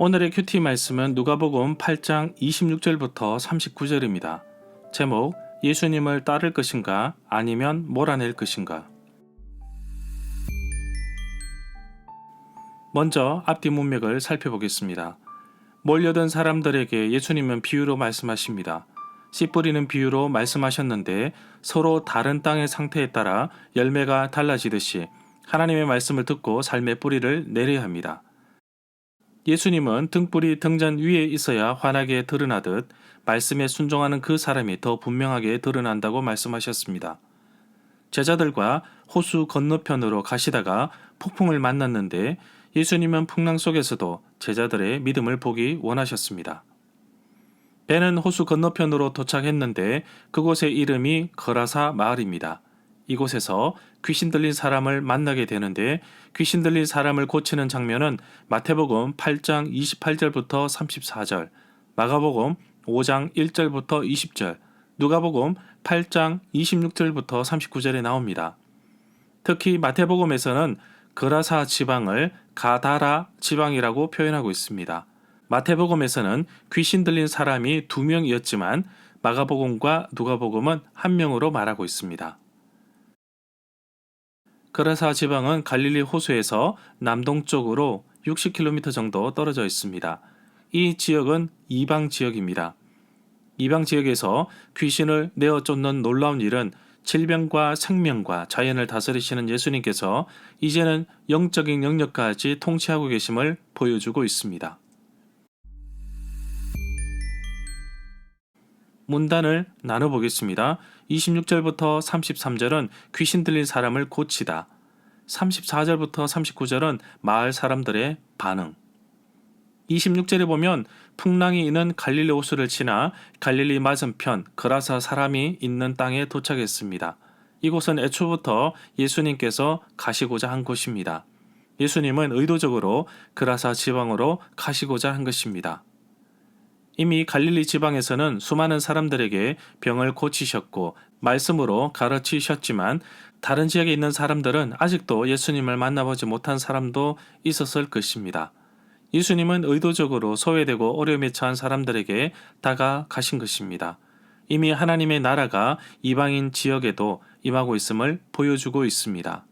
오늘의 큐티 말씀은 누가복음 8장 26절부터 39절입니다. 제목, 예수님을 따를 것인가 아니면 몰아낼 것인가. 먼저 앞뒤 문맥을 살펴보겠습니다. 몰려든 사람들에게 예수님은 비유로 말씀하십니다. 씨 뿌리는 비유로 말씀하셨는데 서로 다른 땅의 상태에 따라 열매가 달라지듯이 하나님의 말씀을 듣고 삶의 뿌리를 내려야 합니다. 예수님은 등불이 등잔 위에 있어야 환하게 드러나듯 말씀에 순종하는 그 사람이 더 분명하게 드러난다고 말씀하셨습니다. 제자들과 호수 건너편으로 가시다가 폭풍을 만났는데 예수님은 풍랑 속에서도 제자들의 믿음을 보기 원하셨습니다. 배는 호수 건너편으로 도착했는데 그곳의 이름이 거라사 마을입니다. 이곳에서 귀신 들린 사람을 만나게 되는데 귀신 들린 사람을 고치는 장면은 마태복음 8장 28절부터 34절, 마가복음 5장 1절부터 20절, 누가복음 8장 26절부터 39절에 나옵니다. 특히 마태복음에서는 거라사 지방을 가다라 지방이라고 표현하고 있습니다. 마태복음에서는 귀신 들린 사람이 2명이었지만 마가복음과 누가복음은 1명으로 말하고 있습니다. 거라사 지방은 갈릴리 호수에서 남동쪽으로 60km 정도 떨어져 있습니다. 이 지역은 이방 지역입니다. 이방 지역에서 귀신을 내어 쫓는 놀라운 일은 질병과 생명과 자연을 다스리시는 예수님께서 이제는 영적인 영역까지 통치하고 계심을 보여주고 있습니다. 문단을 나눠보겠습니다. 26절부터 33절은 귀신 들린 사람을 고치다. 34절부터 39절은 마을 사람들의 반응. 26절에 보면 풍랑이 있는 갈릴리 호수를 지나 갈릴리 맞은편 거라사 사람이 있는 땅에 도착했습니다. 이곳은 애초부터 예수님께서 가시고자 한 곳입니다. 예수님은 의도적으로 거라사 지방으로 가시고자 한 것입니다. 이미 갈릴리 지방에서는 수많은 사람들에게 병을 고치셨고 말씀으로 가르치셨지만 다른 지역에 있는 사람들은 아직도 예수님을 만나보지 못한 사람도 있었을 것입니다. 예수님은 의도적으로 소외되고 어려움에 처한 사람들에게 다가가신 것입니다. 이미 하나님의 나라가 이방인 지역에도 임하고 있음을 보여주고 있습니다.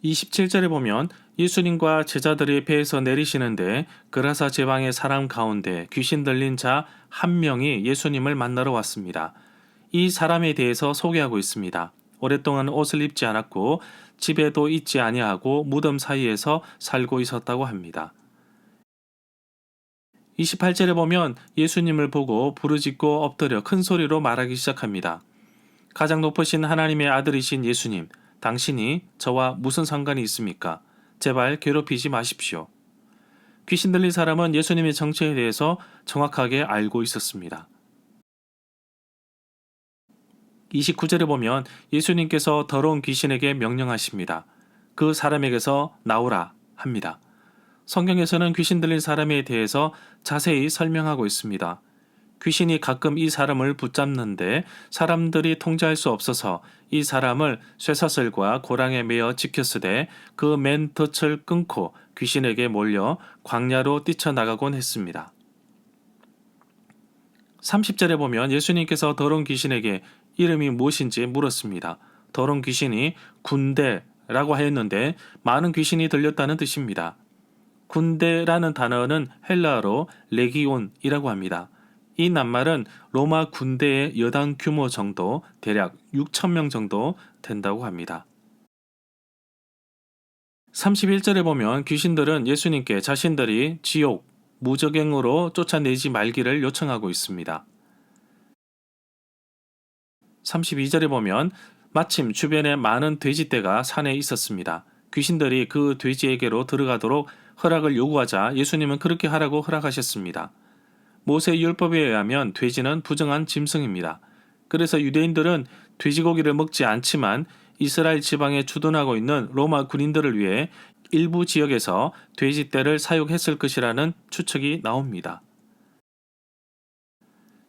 27절에 보면 예수님과 제자들이 배에서 내리시는데 거라사 지방의 사람 가운데 귀신 들린 자 한 명이 예수님을 만나러 왔습니다. 이 사람에 대해서 소개하고 있습니다. 오랫동안 옷을 입지 않았고 집에도 있지 아니하고 무덤 사이에서 살고 있었다고 합니다. 28절에 보면 예수님을 보고 부르짖고 엎드려 큰 소리로 말하기 시작합니다. 가장 높으신 하나님의 아들이신 예수님, 당신이 저와 무슨 상관이 있습니까? 제발 괴롭히지 마십시오. 귀신 들린 사람은 예수님의 정체에 대해서 정확하게 알고 있었습니다. 29절에 보면 예수님께서 더러운 귀신에게 명령하십니다. 그 사람에게서 나오라 합니다. 성경에서는 귀신 들린 사람에 대해서 자세히 설명하고 있습니다. 귀신이 가끔 이 사람을 붙잡는데 사람들이 통제할 수 없어서 이 사람을 쇠사슬과 고랑에 매어 지켰으되 그 맨 덫을 끊고 귀신에게 몰려 광야로 뛰쳐나가곤 했습니다. 30절에 보면 예수님께서 더러운 귀신에게 이름이 무엇인지 물었습니다. 더러운 귀신이 군대라고 하였는데 많은 귀신이 들렸다는 뜻입니다. 군대라는 단어는 헬라어로 레기온이라고 합니다. 이 낱말은 로마 군대의 여당 규모 정도, 대략 6,000명 정도 된다고 합니다. 31절에 보면 귀신들은 예수님께 자신들이 지옥, 무저갱으로 쫓아내지 말기를 요청하고 있습니다. 32절에 보면 마침 주변에 많은 돼지떼가 산에 있었습니다. 귀신들이 그 돼지에게로 들어가도록 허락을 요구하자 예수님은 그렇게 하라고 허락하셨습니다. 모세 율법에 의하면 돼지는 부정한 짐승입니다. 그래서 유대인들은 돼지고기를 먹지 않지만 이스라엘 지방에 주둔하고 있는 로마 군인들을 위해 일부 지역에서 돼지떼를 사육했을 것이라는 추측이 나옵니다.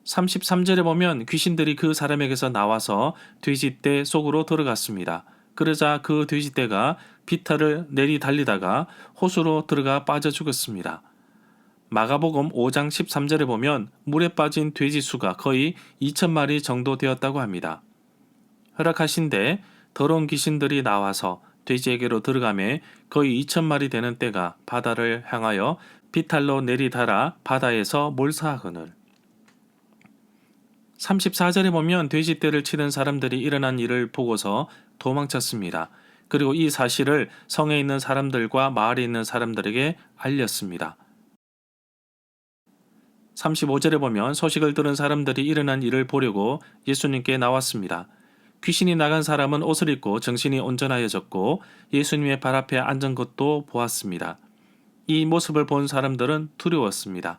33절에 보면 귀신들이 그 사람에게서 나와서 돼지떼 속으로 들어갔습니다. 그러자 그 돼지떼가 비탈을 내리달리다가 호수로 들어가 빠져 죽었습니다. 마가복음 5장 13절에 보면 물에 빠진 돼지 수가 거의 2,000마리 정도 되었다고 합니다. 허락하신데 더러운 귀신들이 나와서 돼지에게로 들어가매 거의 2,000마리 되는 떼가 바다를 향하여 비탈로 내리달아 바다에서 몰사하거늘. 34절에 보면 돼지떼를 치는 사람들이 일어난 일을 보고서 도망쳤습니다. 그리고 이 사실을 성에 있는 사람들과 마을에 있는 사람들에게 알렸습니다. 35절에 보면 소식을 들은 사람들이 일어난 일을 보려고 예수님께 나왔습니다. 귀신이 나간 사람은 옷을 입고 정신이 온전하여졌고 예수님의 발 앞에 앉은 것도 보았습니다. 이 모습을 본 사람들은 두려웠습니다.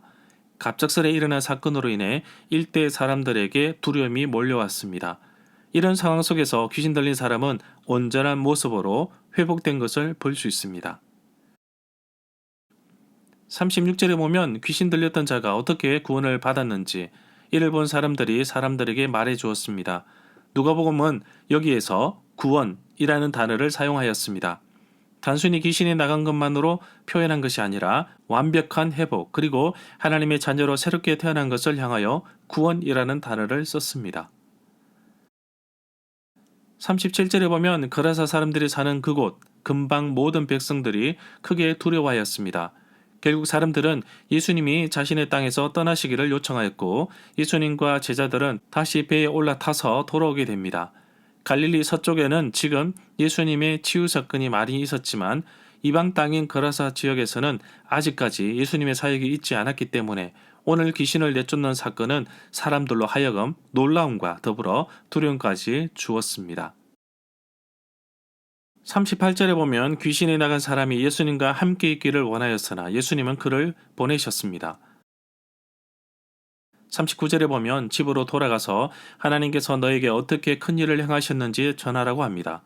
갑작스레 일어난 사건으로 인해 일대 사람들에게 두려움이 몰려왔습니다. 이런 상황 속에서 귀신 들린 사람은 온전한 모습으로 회복된 것을 볼 수 있습니다. 36절에 보면 귀신 들렸던 자가 어떻게 구원을 받았는지 이를 본 사람들이 사람들에게 말해 주었습니다. 누가복음은 여기에서 구원이라는 단어를 사용하였습니다. 단순히 귀신이 나간 것만으로 표현한 것이 아니라 완벽한 회복 그리고 하나님의 자녀로 새롭게 태어난 것을 향하여 구원이라는 단어를 썼습니다. 37절에 보면 거라사 사람들이 사는 그곳 근방 모든 백성들이 크게 두려워하였습니다. 결국 사람들은 예수님이 자신의 땅에서 떠나시기를 요청하였고 예수님과 제자들은 다시 배에 올라타서 돌아오게 됩니다. 갈릴리 서쪽에는 지금 예수님의 치유 사건이 많이 있었지만 이방 땅인 거라사 지역에서는 아직까지 예수님의 사역이 있지 않았기 때문에 오늘 귀신을 내쫓는 사건은 사람들로 하여금 놀라움과 더불어 두려움까지 주었습니다. 38절에 보면 귀신이 나간 사람이 예수님과 함께 있기를 원하였으나 예수님은 그를 보내셨습니다. 39절에 보면 집으로 돌아가서 하나님께서 너에게 어떻게 큰 일을 행하셨는지 전하라고 합니다.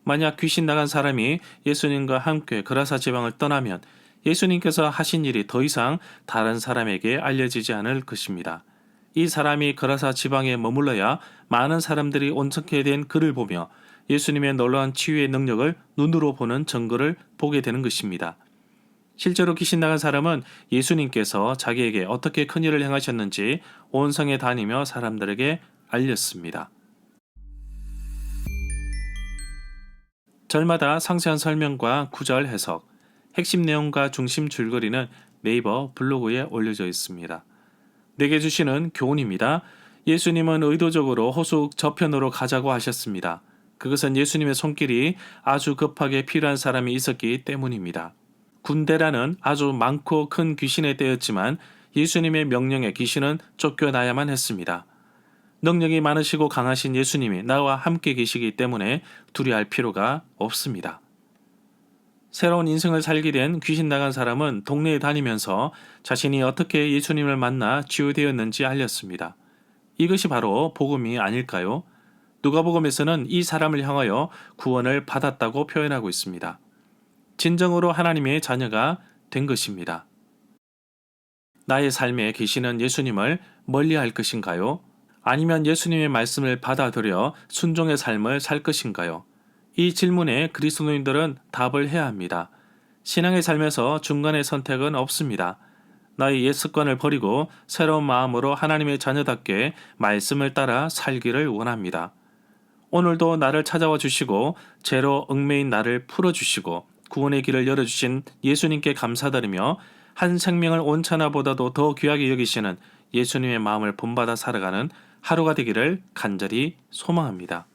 만약 귀신 나간 사람이 예수님과 함께 거라사 지방을 떠나면 예수님께서 하신 일이 더 이상 다른 사람에게 알려지지 않을 것입니다. 이 사람이 거라사 지방에 머물러야 많은 사람들이 온전케 된 그를 보며 예수님의 놀라운 치유의 능력을 눈으로 보는 증거를 보게 되는 것입니다. 실제로 귀신 나간 사람은 예수님께서 자기에게 어떻게 큰 일을 행하셨는지 온 성에 다니며 사람들에게 알렸습니다. 절마다 상세한 설명과 구절 해석, 핵심 내용과 중심 줄거리는 네이버 블로그에 올려져 있습니다. 내게 주시는 교훈입니다. 예수님은 의도적으로 호수 저편으로 가자고 하셨습니다. 그것은 예수님의 손길이 아주 급하게 필요한 사람이 있었기 때문입니다. 군대라는 아주 많고 큰 귀신의 때였지만 예수님의 명령에 귀신은 쫓겨나야만 했습니다. 능력이 많으시고 강하신 예수님이 나와 함께 계시기 때문에 두려워할 필요가 없습니다. 새로운 인생을 살게 된 귀신 나간 사람은 동네에 다니면서 자신이 어떻게 예수님을 만나 치유되었는지 알렸습니다. 이것이 바로 복음이 아닐까요? 누가복음에서는 이 사람을 향하여 구원을 받았다고 표현하고 있습니다. 진정으로 하나님의 자녀가 된 것입니다. 나의 삶에 계시는 예수님을 멀리할 것인가요? 아니면 예수님의 말씀을 받아들여 순종의 삶을 살 것인가요? 이 질문에 그리스도인들은 답을 해야 합니다. 신앙의 삶에서 중간의 선택은 없습니다. 나의 옛 습관을 버리고 새로운 마음으로 하나님의 자녀답게 말씀을 따라 살기를 원합니다. 오늘도 나를 찾아와 주시고 죄로 얽매인 나를 풀어주시고 구원의 길을 열어주신 예수님께 감사드리며 한 생명을 온천하보다도 더 귀하게 여기시는 예수님의 마음을 본받아 살아가는 하루가 되기를 간절히 소망합니다.